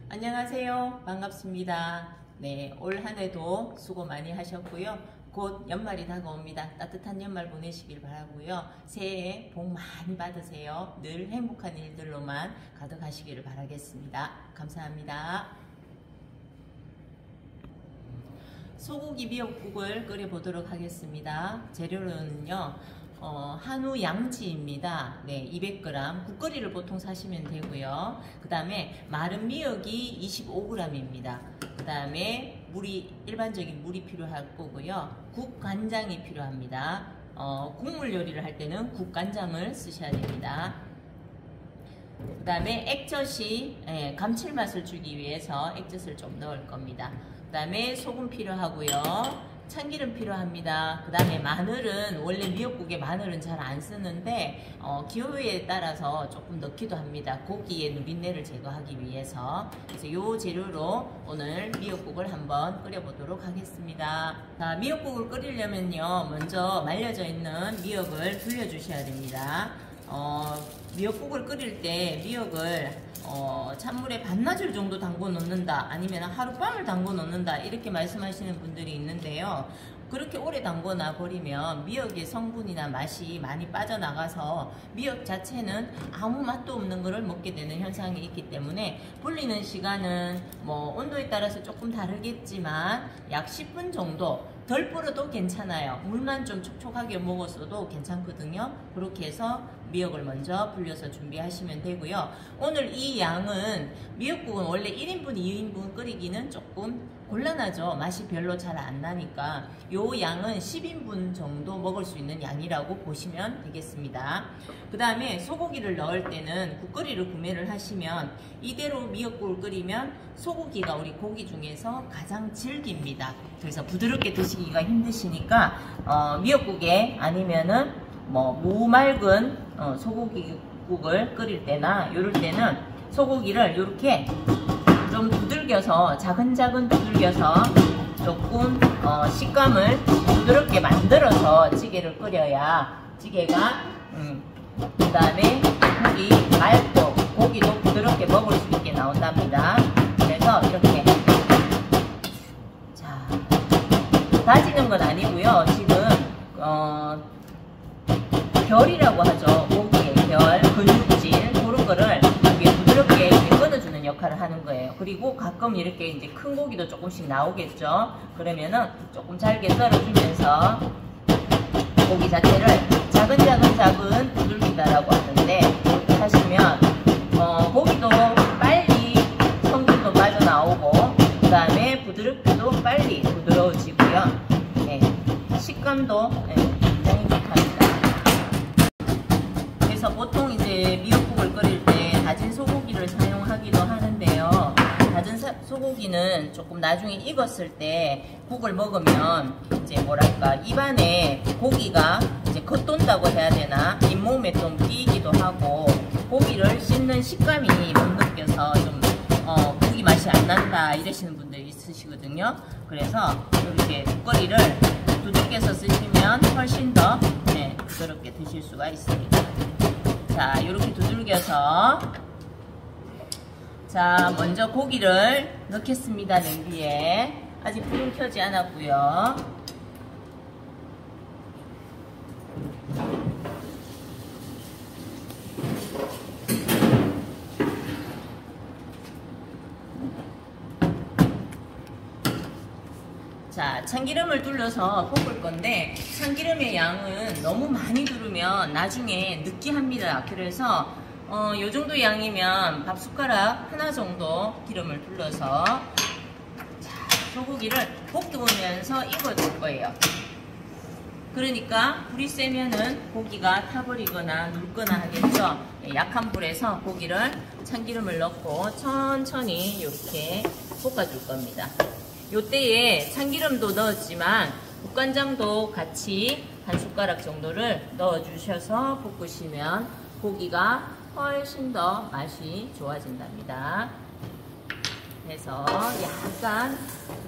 안녕하세요. 반갑습니다. 네, 올 한 해도 수고 많이 하셨고요. 곧 연말이 다가옵니다. 따뜻한 연말 보내시길 바라고요. 새해 복 많이 받으세요. 늘 행복한 일들로만 가득하시기를 바라겠습니다. 감사합니다. 소고기 미역국을 끓여보도록 하겠습니다. 재료로는요. 한우 양지입니다. 네, 200g. 국거리를 보통 사시면 되고요. 그 다음에 마른 미역이 25g입니다. 그 다음에 일반적인 물이 필요할 거고요. 국간장이 필요합니다. 국물 요리를 할 때는 국간장을 쓰셔야 됩니다. 그 다음에 액젓이 감칠맛을 주기 위해서 액젓을 좀 넣을 겁니다. 그 다음에 소금 필요하고요. 참기름 필요합니다. 그 다음에 마늘은 원래 미역국에 마늘은 잘 안 쓰는데 기호에 따라서 조금 넣기도 합니다. 고기의 누린내를 제거하기 위해서. 그래서 이 재료로 오늘 미역국을 한번 끓여보도록 하겠습니다. 자, 미역국을 끓이려면요, 먼저 말려져 있는 미역을 불려주셔야 됩니다. 미역국을 끓일 때 미역을 찬물에 반나절 정도 담궈 놓는다, 아니면 하룻밤을 담궈 놓는다, 이렇게 말씀하시는 분들이 있는데요. 그렇게 오래 담궈 놔 버리면 미역의 성분이나 맛이 많이 빠져나가서 미역 자체는 아무 맛도 없는 것을 먹게 되는 현상이 있기 때문에 불리는 시간은 온도에 따라서 조금 다르겠지만 약 10분 정도, 덜 불어도 괜찮아요. 물만 좀 촉촉하게 먹었어도 괜찮거든요. 그렇게 해서 미역을 먼저 불려서 준비하시면 되고요. 오늘 이 양은, 미역국은 원래 1인분, 2인분 끓이기는 조금 곤란하죠. 맛이 별로 잘 안 나니까 요 양은 10인분 정도 먹을 수 있는 양이라고 보시면 되겠습니다. 그 다음에 소고기를 넣을 때는 국거리를 구매를 하시면 이대로 미역국을 끓이면 소고기가 우리 고기 중에서 가장 질깁니다. 그래서 부드럽게 드시기가 힘드시니까 미역국에 아니면은 무맑은 소고기국을 끓일 때나 요럴 때는 소고기를 이렇게 좀 두들겨서, 차근차근 두들겨서 조금 식감을 부드럽게 만들어서 찌개를 끓여야 찌개가 그 다음에 고기 맑고 고기도 부드럽게 먹을 수 있게 나온답니다. 그래서 이렇게, 자, 다지는 건 아니고요. 지금 결이라고 하죠. 고기의 결, 근육질, 그런 거를 부드럽게 끊어주는 역할을 하는 거예요. 그리고 가끔 이렇게 이제 큰 고기도 조금씩 나오겠죠. 그러면은 조금 잘게 썰어주면서 고기 자체를 작은 두들기다라고 하는데, 이렇게 하시면 고기도 빨리 성분도 빠져나오고, 그 다음에 부드럽기도 빨리 부드러워지고요. 네, 식감도 굉장히 좋답니다. 그래서 보통 이제 미역국을 끓일 때 다진 소고기를 사용하기도 하는데요. 다진 소고기는 조금 나중에 익었을 때 국을 먹으면 이제 뭐랄까, 입안에 고기가 이제 겉돈다고 해야 되나, 잇몸에 좀 끼기도 하고, 고기를 씹는 식감이 못 느껴서 좀 고기 맛이 안 난다 이러시는 분들이 있으시거든요. 그래서 이렇게 국거리를 두들겨서 쓰시면 훨씬 더 부드럽게 드실 수가 있습니다. 자, 이렇게 두들겨서, 자, 먼저 고기를 넣겠습니다. 냄비에. 아직 불은 켜지 않았고요. 자, 참기름을 둘러서 볶을 건데, 참기름의 양은 너무 많이 두르면 나중에 느끼합니다. 그래서 요 정도 양이면 밥 숟가락 하나 정도 기름을 둘러서, 자, 소고기를 볶으면서 익어줄 거예요. 그러니까 불이 세면은 고기가 타버리거나 눕거나 하겠죠. 약한 불에서 고기를 참기름을 넣고 천천히 이렇게 볶아줄 겁니다. 요때에 참기름도 넣었지만 국간장도 같이 한 숟가락 정도를 넣어 주셔서 볶으시면 고기가 훨씬 더 맛이 좋아진답니다. 그래서 약간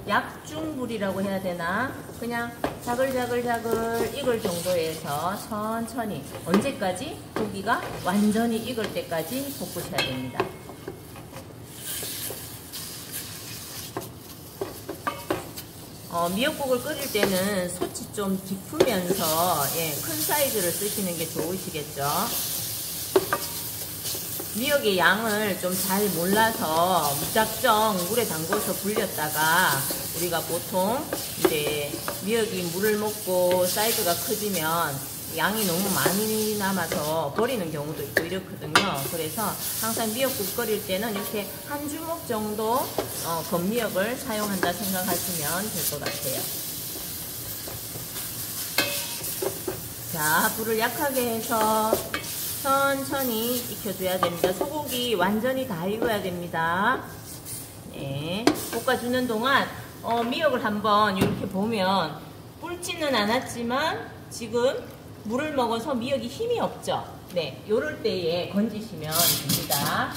약중불이라고 해야 되나, 그냥 자글자글 익을 정도에서 천천히, 언제까지? 고기가 완전히 익을 때까지 볶으셔야 됩니다. 미역국을 끓일 때는 솥이 좀 깊으면서 큰 사이즈를 쓰시는 게 좋으시겠죠. 미역의 양을 좀 잘 몰라서 무작정 물에 담궈서 불렸다가 우리가 보통 이제 미역이 물을 먹고 사이즈가 커지면 양이 너무 많이 남아서 버리는 경우도 있고 이렇거든요. 그래서 항상 미역국 끓일 때는 이렇게 한 주먹 정도 건미역을 사용한다 생각하시면 될 것 같아요. 자, 불을 약하게 해서 천천히 익혀줘야 됩니다. 소고기 완전히 다 익어야 됩니다. 네, 볶아주는 동안 미역을 한번 이렇게 보면 불지는 않았지만 지금 물을 먹어서 미역이 힘이 없죠. 네, 요럴 때에 건지시면 됩니다.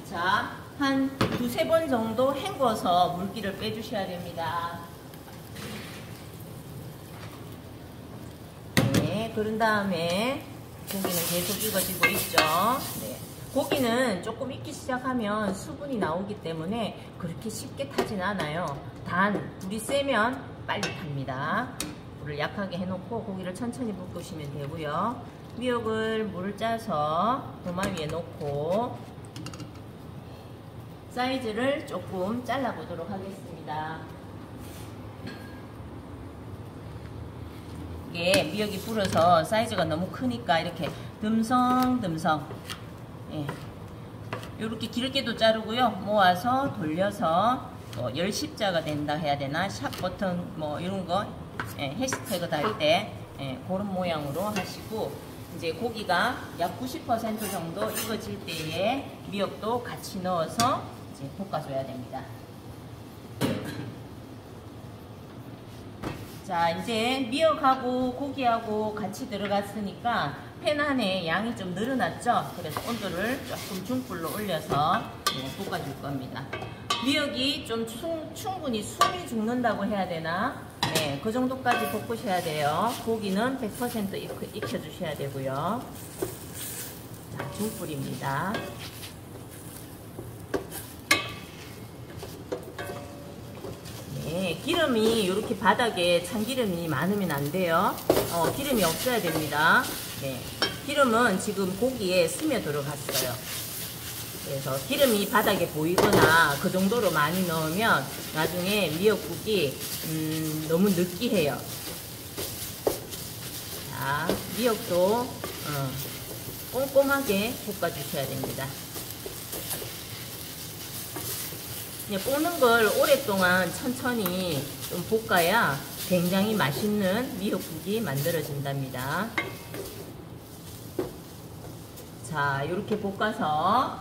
자, 한 두세 번 정도 헹궈서 물기를 빼주셔야 됩니다. 네, 그런 다음에 고기는 계속 익어지고 있죠. 네. 고기는 조금 익기 시작하면 수분이 나오기 때문에 그렇게 쉽게 타진 않아요. 단, 불이 세면 빨리 탑니다. 불을 약하게 해놓고 고기를 천천히 볶으시면 되고요. 미역을 물을 짜서 도마 위에 놓고 사이즈를 조금 잘라보도록 하겠습니다. 이게 미역이 불어서 사이즈가 너무 크니까 이렇게 듬성듬성 이렇게 길게도 자르고요. 모아서 돌려서 열십자가 된다 해야 되나, 샵 버튼 뭐 이런 거 해시태그 달 때 그런 모양으로 하시고, 이제 고기가 약 90% 정도 익어질 때에 미역도 같이 넣어서 이제 볶아줘야 됩니다. 자, 이제 미역하고 고기하고 같이 들어갔으니까 팬 안에 양이 좀 늘어났죠? 그래서 온도를 조금 중불로 올려서 볶아줄 겁니다. 미역이 좀 충분히 숨이 죽는다고 해야 되나? 네, 그 정도까지 볶으셔야 돼요. 고기는 100% 익혀주셔야 되고요. 자, 중불입니다. 네, 기름이 이렇게 바닥에 참기름이 많으면 안 돼요. 기름이 없어야 됩니다. 네, 기름은 지금 고기에 스며 들어갔어요. 그래서 기름이 바닥에 보이거나 그 정도로 많이 넣으면 나중에 미역국이 너무 느끼해요. 자, 미역도 꼼꼼하게 볶아주셔야 됩니다. 볶는 걸 오랫동안 천천히 좀 볶아야 굉장히 맛있는 미역국이 만들어진답니다. 자, 이렇게 볶아서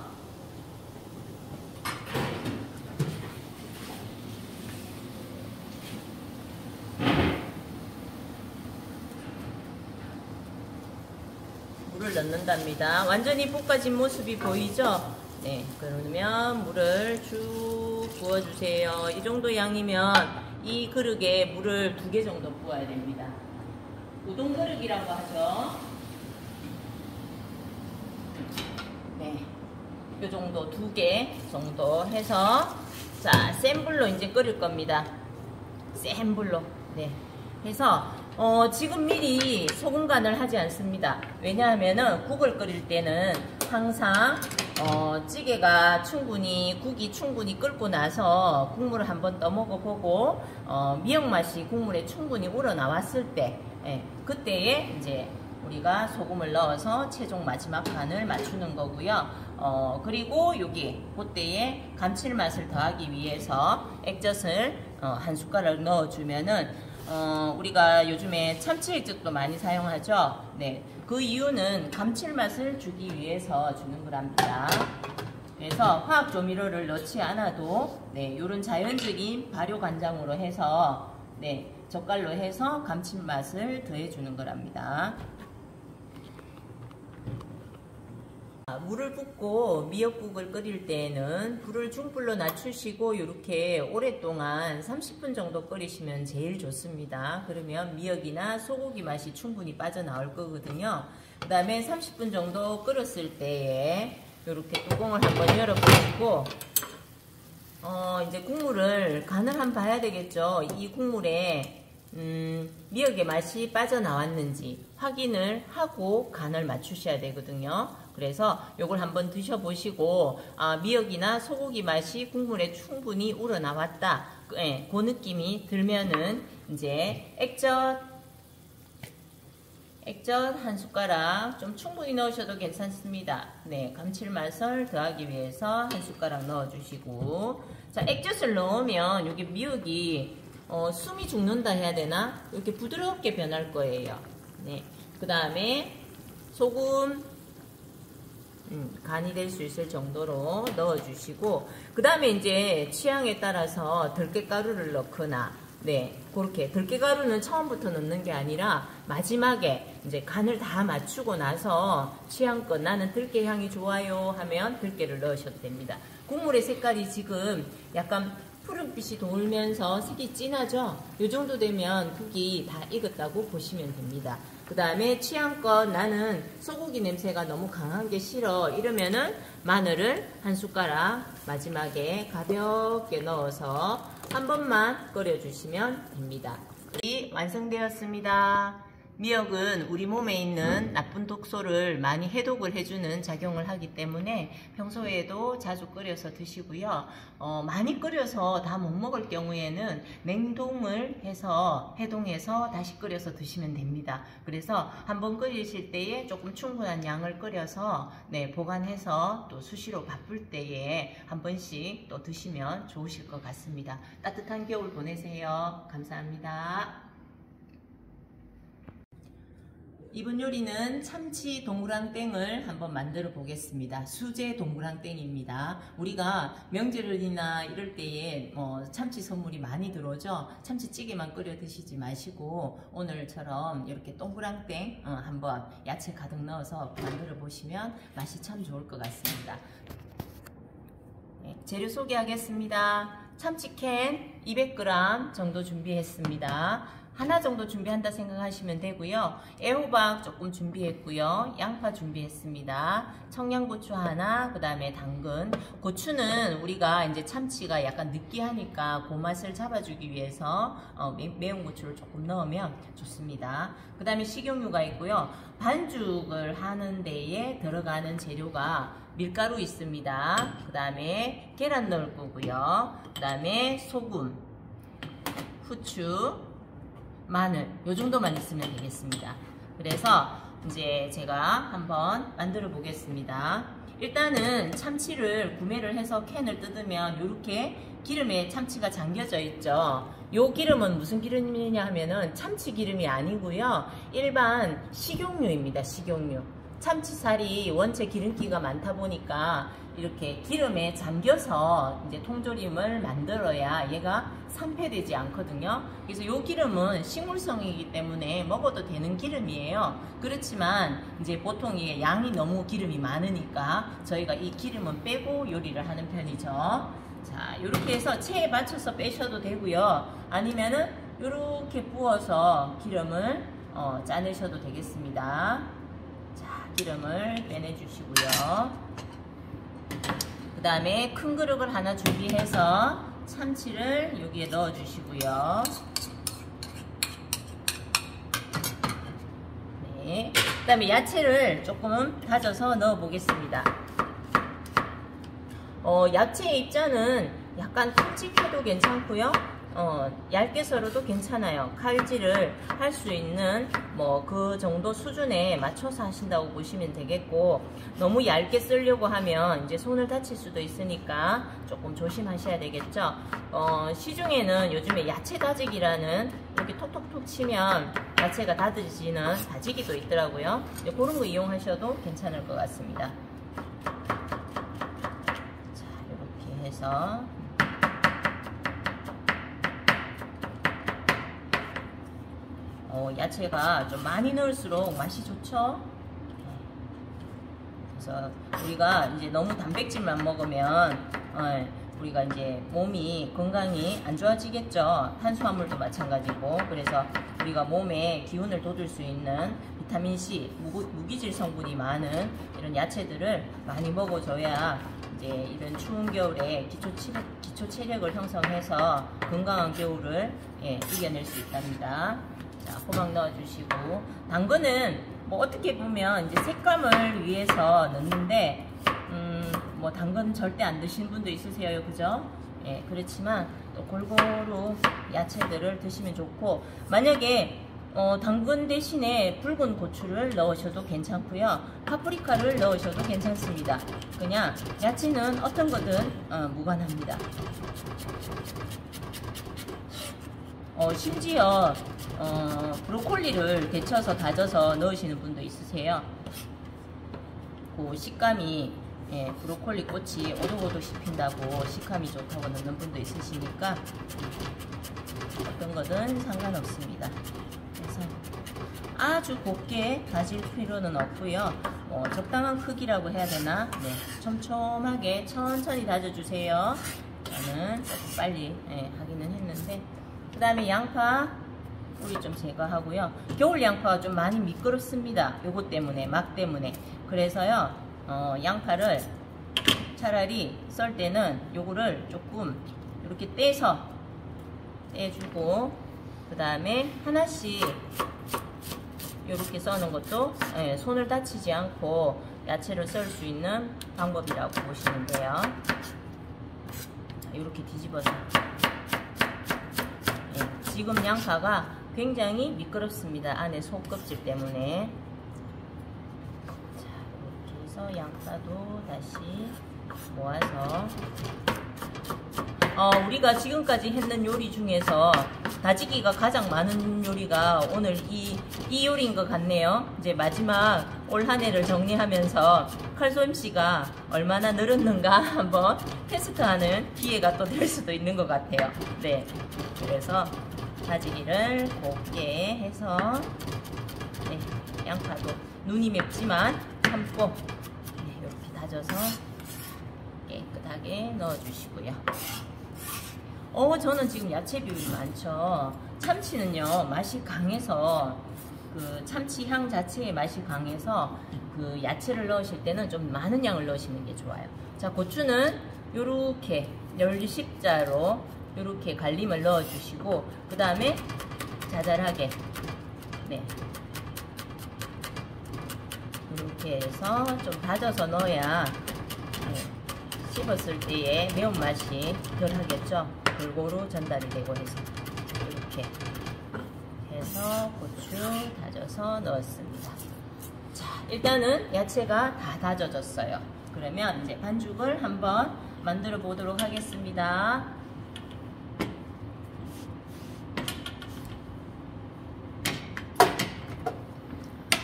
물을 넣는답니다. 완전히 볶아진 모습이 보이죠? 네, 그러면 물을 쭉 부어주세요. 이 정도 양이면 이 그릇에 물을 2개 정도 부어야 됩니다. 우동 그릇이라고 하죠. 네, 이 정도 2개 정도 해서, 자, 센 불로 이제 끓일 겁니다. 센 불로. 네, 해서 지금 미리 소금 간을 하지 않습니다. 왜냐하면은 국을 끓일 때는 항상 찌개가 국이 충분히 끓고 나서 국물을 한번 떠먹어보고 미역 맛이 국물에 충분히 우러나왔을 때, 그때에 이제 우리가 소금을 넣어서 최종 마지막 간을 맞추는 거고요. 그리고 여기 그때에 감칠맛을 더하기 위해서 액젓을 한 숟가락 넣어주면은 우리가 요즘에 참치 액젓도 많이 사용하죠. 네, 그 이유는 감칠맛을 주기 위해서 주는 거랍니다. 그래서 화학 조미료를 넣지 않아도 이런 자연적인 발효 간장으로 해서 젓갈로 해서 감칠맛을 더해주는 거랍니다. 물을 붓고 미역국을 끓일 때에는 불을 중불로 낮추시고 이렇게 오랫동안 30분 정도 끓이시면 제일 좋습니다. 그러면 미역이나 소고기 맛이 충분히 빠져나올 거거든요. 그 다음에 30분 정도 끓였을 때에 이렇게 뚜껑을 한번 열어보시고 이제 국물을 간을 한번 봐야 되겠죠. 이 국물에 미역의 맛이 빠져나왔는지 확인을 하고 간을 맞추셔야 되거든요. 그래서 요걸 한번 드셔보시고 미역이나 소고기 맛이 국물에 충분히 우러나왔다, 그 느낌이 들면은 이제 액젓 한 숟가락 좀 충분히 넣으셔도 괜찮습니다. 네, 감칠맛을 더하기 위해서 한 숟가락 넣어주시고, 자, 액젓을 넣으면 여기 미역이 숨이 죽는다 해야 되나? 이렇게 부드럽게 변할 거예요. 네, 그 다음에 소금 간이 될 수 있을 정도로 넣어주시고, 그 다음에 이제 취향에 따라서 들깨가루를 넣거나, 네, 그렇게 들깨가루는 처음부터 넣는 게 아니라 마지막에 이제 간을 다 맞추고 나서 취향껏 나는 들깨 향이 좋아요 하면 들깨를 넣으셔도 됩니다. 국물의 색깔이 지금 약간 푸른빛이 돌면서 색이 진하죠? 이 정도 되면 국이 다 익었다고 보시면 됩니다. 그 다음에 취향껏 나는 소고기 냄새가 너무 강한 게 싫어 이러면은 마늘을 한 숟가락 마지막에 가볍게 넣어서 한 번만 끓여주시면 됩니다. 완성되었습니다. 미역은 우리 몸에 있는 나쁜 독소를 많이 해독을 해주는 작용을 하기 때문에 평소에도 자주 끓여서 드시고요. 많이 끓여서 다 못 먹을 경우에는 냉동을 해서 해동해서 다시 끓여서 드시면 됩니다. 그래서 한번 끓이실 때에 조금 충분한 양을 끓여서 보관해서 또 수시로 바쁠 때에 한 번씩 또 드시면 좋으실 것 같습니다. 따뜻한 겨울 보내세요. 감사합니다. 이번 요리는 참치 동그랑땡을 한번 만들어 보겠습니다. 수제 동그랑땡입니다. 우리가 명절이나 이럴 때에 참치 선물이 많이 들어오죠. 참치찌개만 끓여 드시지 마시고 오늘처럼 이렇게 동그랑땡 한번 야채 가득 넣어서 만들어 보시면 맛이 참 좋을 것 같습니다. 재료 소개하겠습니다. 참치캔 200g 정도 준비했습니다. 하나 정도 준비한다 생각하시면 되고요. 애호박 조금 준비했고요. 양파 준비했습니다. 청양고추 하나, 그 다음에 당근. 고추는 우리가 이제 참치가 약간 느끼하니까 그 맛을 잡아주기 위해서 매운 고추를 조금 넣으면 좋습니다. 그 다음에 식용유가 있고요. 반죽을 하는 데에 들어가는 재료가 밀가루 있습니다. 그 다음에 계란 넣을 거고요. 그 다음에 소금, 후추, 마늘 요 정도만 있으면 되겠습니다. 그래서 이제 제가 한번 만들어 보겠습니다. 일단은 참치를 구매를 해서 캔을 뜯으면 이렇게 기름에 참치가 잠겨져 있죠. 요 기름은 무슨 기름이냐 하면은 참치 기름이 아니고요. 일반 식용유입니다. 식용유. 참치살이 원체 기름기가 많다 보니까 이렇게 기름에 잠겨서 이제 통조림을 만들어야 얘가 산패되지 않거든요. 그래서 이 기름은 식물성이기 때문에 먹어도 되는 기름이에요. 그렇지만 이제 보통 이게 양이 너무 기름이 많으니까 저희가 이 기름은 빼고 요리를 하는 편이죠. 자, 이렇게 해서 체에 맞춰서 빼셔도 되고요. 아니면은 이렇게 부어서 기름을 짜내셔도 되겠습니다. 자, 기름을 빼내 주시고요. 그 다음에 큰 그릇을 하나 준비해서 참치를 여기에 넣어 주시고요. 네. 그 다음에 야채를 조금 다져서 넣어 보겠습니다. 야채의 입자는 약간 큼직해도 괜찮고요. 얇게 썰어도 괜찮아요. 칼질을 할 수 있는 그 정도 수준에 맞춰서 하신다고 보시면 되겠고, 너무 얇게 썰려고 하면 이제 손을 다칠 수도 있으니까 조금 조심하셔야 되겠죠. 시중에는 요즘에 야채 다지기라는 이렇게 톡톡톡 치면 야채가 다져지는 다지기도 있더라고요. 그런 거 이용하셔도 괜찮을 것 같습니다. 자, 이렇게 해서 야채가 좀 많이 넣을수록 맛이 좋죠. 그래서 우리가 이제 너무 단백질만 먹으면 우리가 이제 몸이 건강이 안 좋아지겠죠. 탄수화물도 마찬가지고. 그래서 우리가 몸에 기운을 돋울 수 있는 비타민C, 무기질 성분이 많은 이런 야채들을 많이 먹어줘야 이제 이런 추운 겨울에 기초 체력을 형성해서 건강한 겨울을 이겨낼 수 있답니다. 자, 호박 넣어주시고, 당근은 뭐 어떻게 보면 이제 색감을 위해서 넣는데 뭐 당근 절대 안 드시는 분도 있으세요, 그죠? 예, 그렇지만 또 골고루 야채들을 드시면 좋고, 만약에 당근 대신에 붉은 고추를 넣으셔도 괜찮고요, 파프리카를 넣으셔도 괜찮습니다. 그냥 야채는 어떤 거든 무관합니다. 심지어 브로콜리를 데쳐서 다져서 넣으시는 분도 있으세요. 그 식감이 브로콜리 꽃이 오독오독 씹힌다고 식감이 좋다고 넣는 분도 있으시니까 어떤 거든 상관없습니다. 그래서 아주 곱게 다질 필요는 없고요. 적당한 크기라고 해야 되나? 네, 촘촘하게 천천히 다져주세요. 저는 조금 빨리 하기는 했는데, 그 다음에 양파 뿌리 좀 제거하고요. 겨울 양파가 좀 많이 미끄럽습니다. 요것 때문에, 막 때문에. 그래서요, 양파를 차라리 썰 때는 요거를 조금 이렇게 떼주고, 그 다음에 하나씩 이렇게 써는 것도 손을 다치지 않고 야채를 썰 수 있는 방법이라고 보시면 돼요. 이렇게 뒤집어서. 지금 양파가 굉장히 미끄럽습니다. 안에 속껍질 때문에. 자, 이렇게 해서 양파도 다시 모아서, 우리가 지금까지 했는 요리 중에서 다지기가 가장 많은 요리가 오늘 이 요리인 것 같네요. 이제 마지막 올 한 해를 정리하면서 칼솜씨가 얼마나 늘었는가 한번 테스트하는 기회가 또 될 수도 있는 것 같아요. 네, 그래서 다지기를 곱게 해서, 양파도 눈이 맵지만 참고 이렇게 다져서 깨끗하게 넣어주시고요. 저는 지금 야채 비율이 많죠. 참치는요, 맛이 강해서, 그 참치 향 자체의 맛이 강해서 그 야채를 넣으실 때는 좀 많은 양을 넣으시는 게 좋아요. 자, 고추는 요렇게 열십자로 요렇게 갈림을 넣어주시고, 그 다음에 자잘하게, 이렇게 해서 좀 다져서 넣어야 씹었을 때의 매운맛이 덜 하겠죠. 골고루 전달이 되고 해서 이렇게 해서 고추 다져서 넣었습니다. 자, 일단은 야채가 다 다져졌어요. 그러면 이제 반죽을 한번 만들어 보도록 하겠습니다.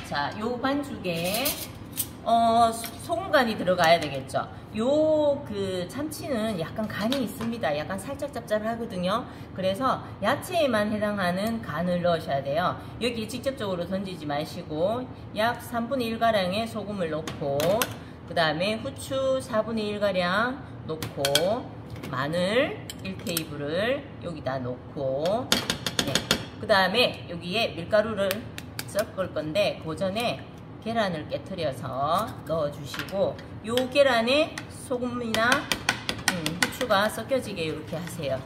자, 요 반죽에 소금 간이 들어가야 되겠죠. 그 참치는 약간 간이 있습니다. 약간 살짝 짭짤하거든요. 그래서 야채에만 해당하는 간을 넣으셔야 돼요. 여기 직접적으로 던지지 마시고 약 3분의 1가량의 소금을 넣고, 그 다음에 후추 4분의 1가량 넣고, 마늘 1테이블을 여기다 넣고, 그 다음에 여기에 밀가루를 섞을 건데 그 전에 계란을 깨트려서 넣어주시고, 요 계란에 소금이나 후추가 섞여지게 이렇게 하세요.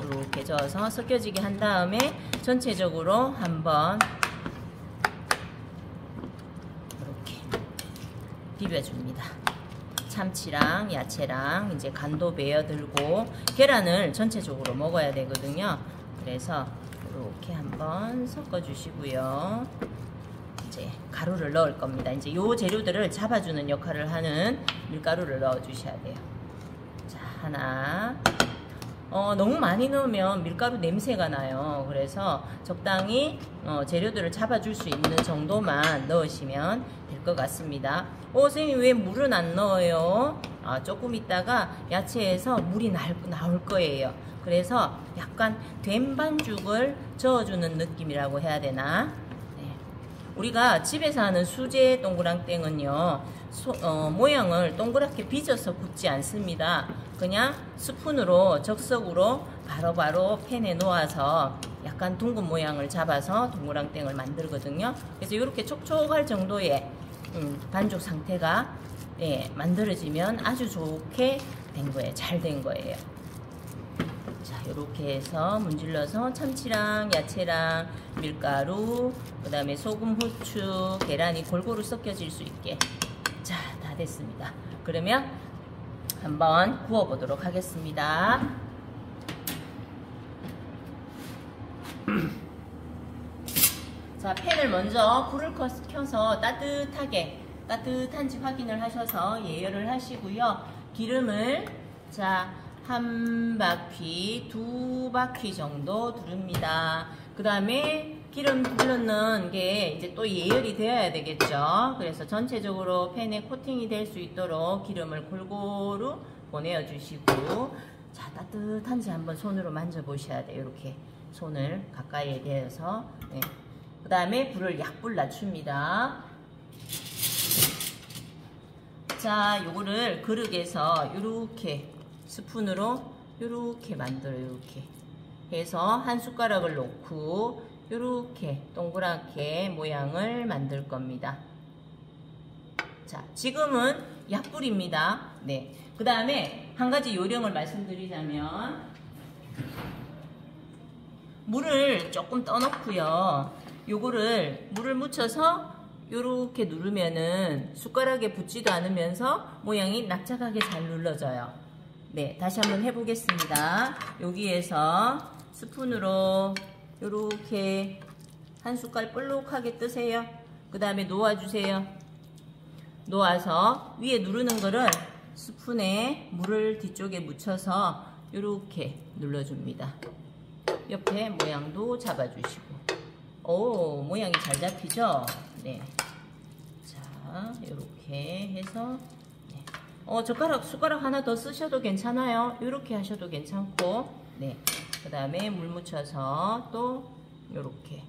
이렇게 저어서 섞여지게 한 다음에 전체적으로 한번 이렇게 비벼줍니다. 참치랑 야채랑 이제 간도 배어들고 계란을 전체적으로 먹어야 되거든요. 그래서 이렇게 한번 섞어 주시고요. 이제 가루를 넣을 겁니다. 이제 요 재료들을 잡아주는 역할을 하는 밀가루를 넣어 주셔야 돼요. 자, 하나. 너무 많이 넣으면 밀가루 냄새가 나요. 그래서 적당히 재료들을 잡아줄 수 있는 정도만 넣으시면 될 것 같습니다. 선생님 왜 물은 안 넣어요? 조금 있다가 야채에서 물이 나올 거예요. 그래서 약간 된 반죽을 저어주는 느낌이라고 해야 되나? 우리가 집에서 하는 수제 동그랑땡은요, 모양을 동그랗게 빚어서 굽지 않습니다. 그냥 스푼으로 적석으로 바로바로 팬에 놓아서 약간 둥근 모양을 잡아서 동그랑땡을 만들거든요. 그래서 이렇게 촉촉할 정도의 반죽 상태가 만들어지면 아주 좋게 된 거예요. 잘 된 거예요. 자, 이렇게 해서 문질러서 참치랑 야채랑 밀가루, 그 다음에 소금, 후추, 계란이 골고루 섞여질 수 있게. 자, 다 됐습니다. 그러면 한번 구워 보도록 하겠습니다. 자, 팬을 먼저 불을 켜서 따뜻한지 확인을 하셔서 예열을 하시고요. 기름을 한 바퀴, 두 바퀴 정도 두릅니다. 그 다음에 기름 둘러넣은 게 이제 또 예열이 되어야 되겠죠. 그래서 전체적으로 팬에 코팅이 될 수 있도록 기름을 골고루 보내어 주시고, 자, 따뜻한지 한번 손으로 만져보셔야 돼요. 이렇게 손을 가까이에 대어서. 그 다음에 불을 약불 낮춥니다. 자, 요거를 그릇에서 요렇게 스푼으로 요렇게 만들어요. 요렇게 해서 한 숟가락을 놓고 요렇게 동그랗게 모양을 만들 겁니다. 자, 지금은 약불입니다. 네. 그 다음에 한 가지 요령을 말씀드리자면, 물을 조금 떠놓고요. 요거를 물을 묻혀서 요렇게 누르면은 숟가락에 붙지도 않으면서 모양이 납작하게 잘 눌러져요. 네, 다시 한번 해보겠습니다. 여기에서 스푼으로 요렇게 한 숟갈 볼록하게 뜨세요. 그 다음에 놓아주세요. 놓아서 위에 누르는 거를 스푼에 물을 뒤쪽에 묻혀서 요렇게 눌러줍니다. 옆에 모양도 잡아주시고. 오, 모양이 잘 잡히죠? 네. 자, 요렇게 해서, 네. 숟가락 하나 더 쓰셔도 괜찮아요. 요렇게 하셔도 괜찮고, 네. 그 다음에 물 묻혀서 또, 요렇게.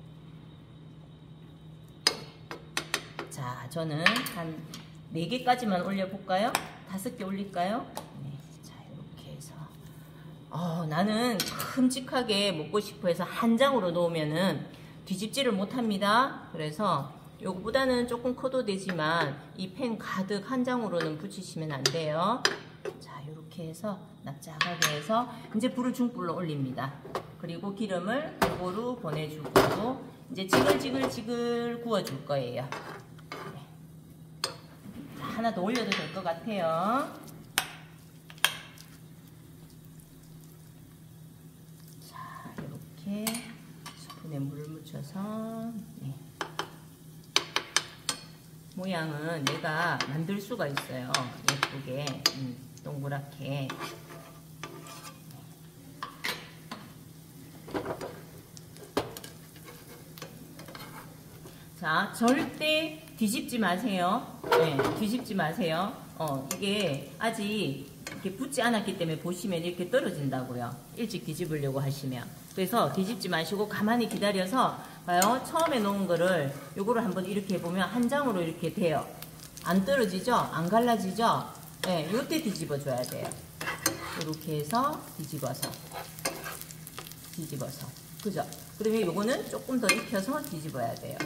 자, 저는 한 4개까지만 올려볼까요? 5개 올릴까요? 네. 자, 요렇게 해서. 나는 큼직하게 먹고 싶어 해서 한 장으로 놓으면은 뒤집지를 못합니다. 그래서 요거보다는 조금 커도 되지만 이 팬 가득 한 장으로는 붙이시면 안 돼요. 자, 이렇게 해서 납작하게 해서 이제 불을 중불로 올립니다. 그리고 기름을 골고루 보내주고 이제 지글지글 구워줄 거예요. 네. 하나 더 올려도 될 것 같아요. 자, 이렇게 스푼에 물을 묻혀서, 네. 모양은 내가 만들 수가 있어요. 예쁘게 동그랗게. 자, 절대 뒤집지 마세요. 네, 뒤집지 마세요. 이게 아직 이렇게 붙지 않았기 때문에 보시면 이렇게 떨어진다고요. 일찍 뒤집으려고 하시면. 그래서 뒤집지 마시고 가만히 기다려서 봐요. 처음에 놓은 거를 요거를 한번 이렇게 해보면 한 장으로 이렇게 돼요. 안 떨어지죠? 안 갈라지죠? 네, 요때 뒤집어 줘야 돼요. 이렇게 해서 뒤집어서 그죠? 그러면 요거는 조금 더 익혀서 뒤집어야 돼요.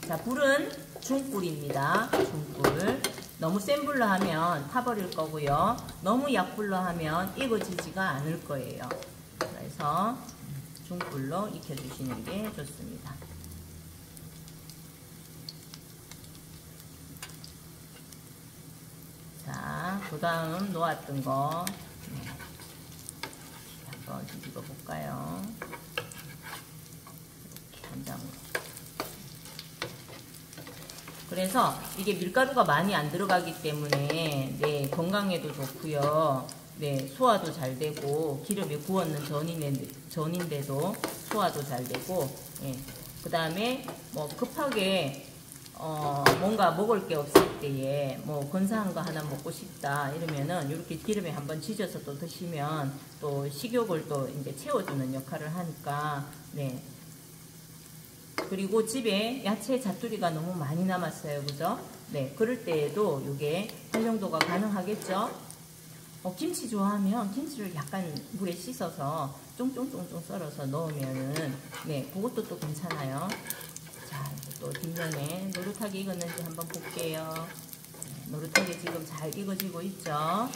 자, 불은 중불입니다. 중불. 너무 센 불로 하면 타버릴 거고요. 너무 약불로 하면 익어지지가 않을 거예요. 그래서 중불로 익혀주시는 게 좋습니다. 자, 그 다음 놓았던 거 한번 뒤집어 볼까요? 이렇게 한 장으로. 그래서 이게 밀가루가 많이 안 들어가기 때문에 네, 건강에도 좋고요. 네, 소화도 잘 되고 기름에 구웠는 전인데도 소화도 잘 되고, 예. 그 다음에 뭐 급하게 뭔가 먹을 게 없을 때에 뭐 근사한 거 하나 먹고 싶다 이러면은 이렇게 기름에 한번 지져서 또 드시면 또 식욕을 또 이제 채워주는 역할을 하니까, 네. 그리고 집에 야채 자투리가 너무 많이 남았어요. 그죠? 네, 그럴 때에도 이게 활용도가 가능하겠죠? 김치 좋아하면 김치를 약간 물에 씻어서 쫑쫑쫑쫑 썰어서 넣으면은, 네, 그것도 또 괜찮아요. 자, 이제 또 뒷면에 노릇하게 익었는지 한번 볼게요. 네, 노릇하게 지금 잘 익어지고 있죠?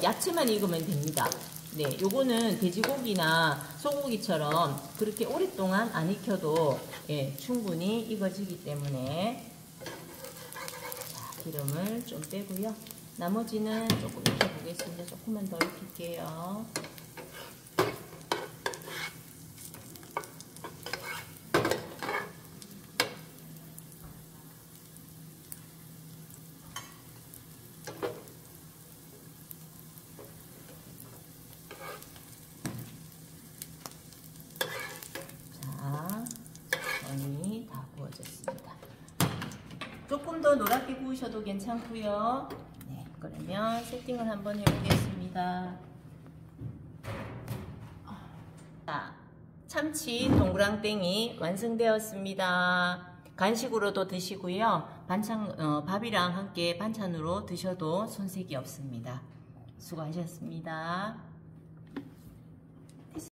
야채만 익으면 됩니다. 네, 요거는 돼지고기나 소고기처럼 그렇게 오랫동안 안 익혀도, 예, 충분히 익어지기 때문에. 자, 기름을 좀 빼고요. 나머지는 조금 익혀보겠습니다. 조금만 더 익힐게요. 거의 다 구워졌습니다. 조금 더 노랗게 구우셔도 괜찮고요. 네, 그러면 세팅을 한번 해보겠습니다. 자, 참치 동그랑땡이 완성되었습니다. 간식으로도 드시고요. 밥이랑 함께 반찬으로 드셔도 손색이 없습니다. 수고하셨습니다.